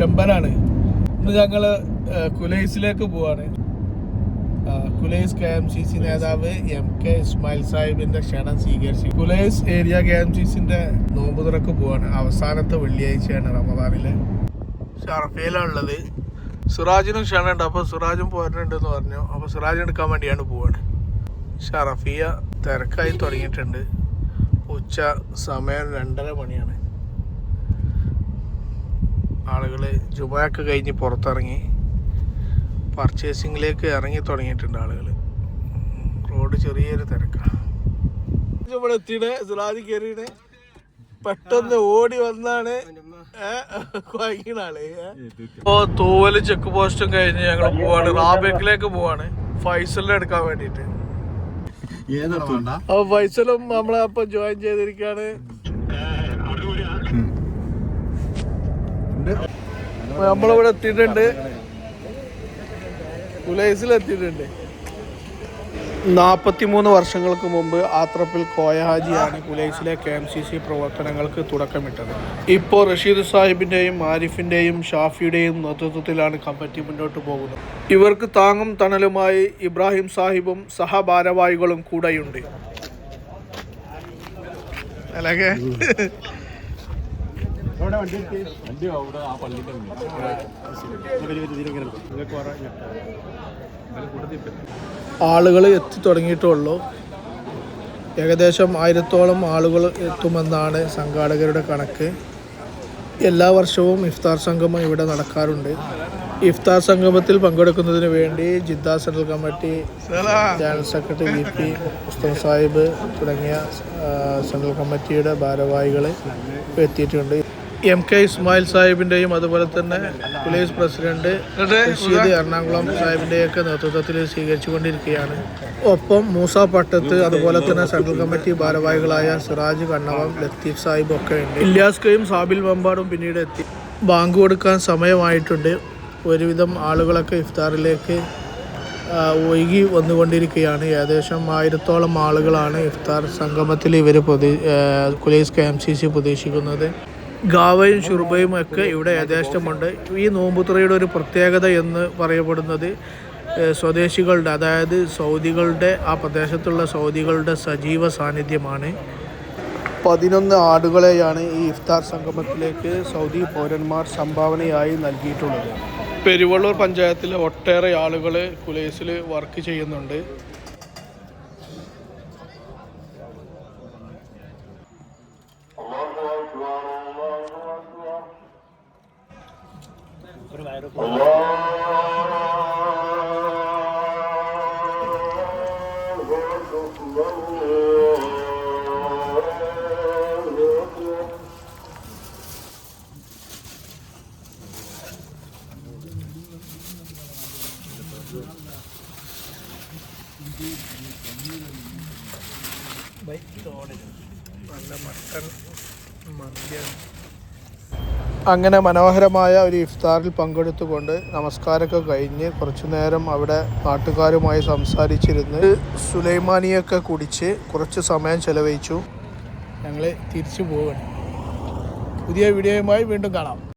ചെമ്പനാണ്. ഇന്ന് ഞങ്ങള് കുലൈസിലേക്ക് പോവാണ്. കുലൈസ് KMCC നേതാവ് MK ഇസ്മായിൽ സാഹിബിന്റെ ക്ഷണം സ്വീകരിച്ചു. കുലൈസ് ഏരിയ KMCCന്റെ നോമ്പ് തുറക്ക് പോവാണ്. അവസാനത്തെ വെള്ളിയാഴ്ചയാണ് റമദാനിലെ. ഷറഫയിലാണുള്ളത്. സിറാജിനും ക്ഷണമുണ്ട്. അപ്പോൾ സിറാജും പോരുന്നുണ്ടെന്ന് പറഞ്ഞു. അപ്പോൾ സിറാജിന് എടുക്കാൻ വേണ്ടിയാണ് പോവാണ്. ഷറഫിയ തിരക്കായി തുടങ്ങിയിട്ടുണ്ട്. ഉച്ച സമയം 2:30 മണിയാണ്. ആളുകൾ ജുമയൊക്കെ കഴിഞ്ഞ് പുറത്തിറങ്ങി പർച്ചേസിങ്ങിലേക്ക് ഇറങ്ങി തുടങ്ങിയിട്ടുണ്ട് ആളുകൾ. റോഡ് ചെറിയൊരു തിരക്കാണ്. ഇവിടെ എത്തിയിട്ട് സിറാജ് കയറിയിട്ട് പെട്ടെന്ന് ഓടി വന്നാണ് ആള്. ഇപ്പോ തൂവല് ചെക്ക് പോസ്റ്റും കഴിഞ്ഞ് ഞങ്ങൾ പോവാണ്. റാബേക്കിലേക്ക് പോവാണ് ഫൈസലിനെ എടുക്കാൻ വേണ്ടിട്ട്. അപ്പൊ ഫൈസലും നമ്മളെ അപ്പൊ ജോയിൻ ചെയ്തിരിക്കാണ്. നമ്മളിവിടെ എത്തിയിട്ടുണ്ട്. കുലൈസിലെത്തിയിട്ടുണ്ട്. 43 വർഷങ്ങൾക്ക് മുമ്പ് ആത്രപ്പിൽ കോയ ഹാജിയാണ് കുലൈസിലെ KMCC പ്രവർത്തനങ്ങൾക്ക് തുടക്കമിട്ടത്. ഇപ്പോൾ റഷീദ് സാഹിബിൻ്റെയും ആരിഫിൻ്റെയും ഷാഫിയുടെയും നേതൃത്വത്തിലാണ് കമ്മിറ്റി മുന്നോട്ട് പോകുന്നത്. ഇവർക്ക് താങ്ങും തണലുമായി ഇബ്രാഹിം സാഹിബും സഹഭാരവാഹികളും കൂടെയുണ്ട്. അല്ലേ? ആളുകൾ എത്തി തുടങ്ങിയിട്ടുള്ളൂ. ഏകദേശം 1000-ഓളം ആളുകൾ എത്തുമെന്നാണ് സംഘാടകരുടെ കണക്ക്. എല്ലാ വർഷവും ഇഫ്താർ സംഗമം ഇവിടെ നടക്കാറുണ്ട്. ഇഫ്താർ സംഗമത്തിൽ പങ്കെടുക്കുന്നതിന് വേണ്ടി Jeddah central committee general secretary VP Mustafa Sahib തുടങ്ങിയ സെൻട്രൽ കമ്മിറ്റിയുടെ ഭാരവാഹികൾ എത്തിയിട്ടുണ്ട്. MK ഇസ്മായിൽ സാഹിബിൻ്റെയും അതുപോലെ തന്നെ കുലൈസ് പ്രസിഡന്റ് റഷീദ് എറണാകുളം സാഹിബിൻ്റെയൊക്കെ നേതൃത്വത്തിൽ സ്വീകരിച്ചുകൊണ്ടിരിക്കുകയാണ്. ഒപ്പം മൂസ പട്ടത്ത് അതുപോലെ തന്നെ സെൻട്രൽ കമ്മിറ്റി ഭാരവാഹികളായ സിറാജ് കണ്ണവം, ലത്തീഫ് സാഹിബ് ഒക്കെ ഉണ്ട്. ഇല്യാസ്കയും സാബിൽ മമ്പാടും പിന്നീട് എത്തി. ബാങ്ക് കൊടുക്കാൻ സമയമായിട്ടുണ്ട്. ഒരുവിധം ആളുകളൊക്കെ ഇഫ്താറിലേക്ക് ഒഴുകി വന്നുകൊണ്ടിരിക്കുകയാണ്. ഏകദേശം 1000-ഓളം ആളുകളാണ് ഇഫ്താർ സംഗമത്തിൽ ഇവർ കുലൈസ് KMCC പ്രതീക്ഷിക്കുന്നത്. ഗാവയും ഷുർബയും ഒക്കെ ഇവിടെ യഥേഷ്ടമുണ്ട്. ഈ നോമ്പുതുറയുടെ ഒരു പ്രത്യേകത എന്ന് പറയപ്പെടുന്നത് സ്വദേശികളുടെ, അതായത് സൗദികളുടെ, ആ പ്രദേശത്തുള്ള സൗദികളുടെ സജീവ സാന്നിധ്യമാണ്. 11 ആടുകളെയാണ് ഈ ഇഫ്താർ സംഗമത്തിലേക്ക് സൗദി പൗരന്മാർ സംഭാവനയായി നൽകിയിട്ടുള്ളത്. പെരുവള്ളൂർ പഞ്ചായത്തിലെ ഒട്ടേറെ ആളുകൾ കുലൈസിൽ വർക്ക് ചെയ്യുന്നുണ്ട്. അങ്ങനെ മനോഹരമായ ഒരു ഇഫ്താറിൽ പങ്കെടുത്തുകൊണ്ട് നമസ്കാരമൊക്കെ കഴിഞ്ഞ് കുറച്ചു നേരം അവിടെ നാട്ടുകാരുമായി സംസാരിച്ചിരുന്ന് സുലൈമാനിയൊക്കെ കുടിച്ച് കുറച്ച് സമയം ചെലവഴിച്ചു. ഞങ്ങൾ തിരിച്ചു പോവുകയാണ്. പുതിയ വീഡിയോയുമായി വീണ്ടും കാണാം.